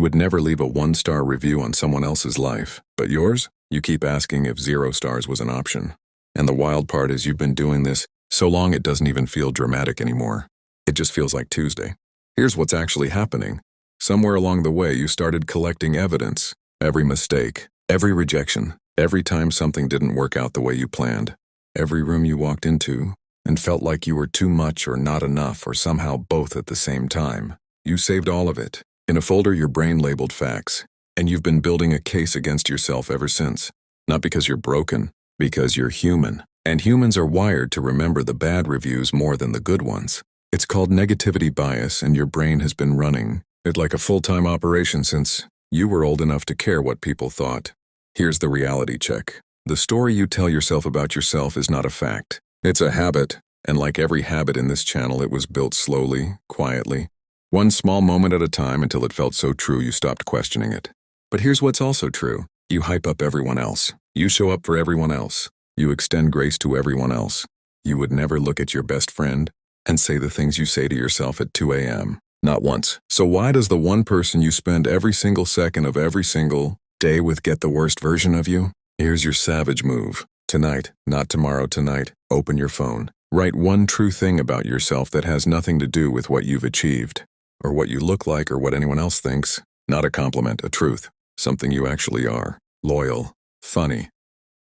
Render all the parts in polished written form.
would never leave a one-star review on someone else's life. But yours? You keep asking if 0 stars was an option. And the wild part is you've been doing this so long it doesn't even feel dramatic anymore. It just feels like Tuesday. Here's what's actually happening. Somewhere along the way, you started collecting evidence. Every mistake, every rejection, every time something didn't work out the way you planned. Every room you walked into and felt like you were too much or not enough or somehow both at the same time. You saved all of it in a folder your brain labeled facts, and you've been building a case against yourself ever since. Not because you're broken, because you're human. And humans are wired to remember the bad reviews more than the good ones. It's called negativity bias, and your brain has been running it like a full-time operation since you were old enough to care what people thought. Here's the reality check. The story you tell yourself about yourself is not a fact. It's a habit, and like every habit in this channel, it was built slowly, quietly, one small moment at a time until it felt so true you stopped questioning it. But here's what's also true. You hype up everyone else. You show up for everyone else. You extend grace to everyone else. You would never look at your best friend and say the things you say to yourself at 2 a.m. Not once. So why does the one person you spend every single second of every single day with get the worst version of you? Here's your savage move. Tonight, not tomorrow, tonight, open your phone. Write one true thing about yourself that has nothing to do with what you've achieved, or what you look like, or what anyone else thinks. Not a compliment, a truth. Something you actually are. Loyal. Funny.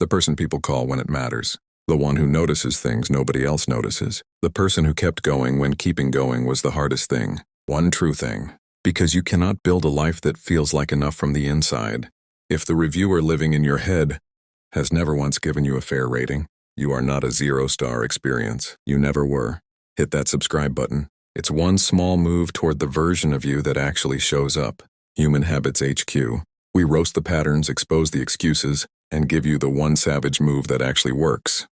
The person people call when it matters. The one who notices things nobody else notices. The person who kept going when keeping going was the hardest thing. One true thing. Because you cannot build a life that feels like enough from the inside if the reviewer living in your head has never once given you a fair rating. You are not a 0-star experience. You never were. Hit that subscribe button. It's one small move toward the version of you that actually shows up. Human Habits HQ. We roast the patterns, expose the excuses, and give you the one savage move that actually works.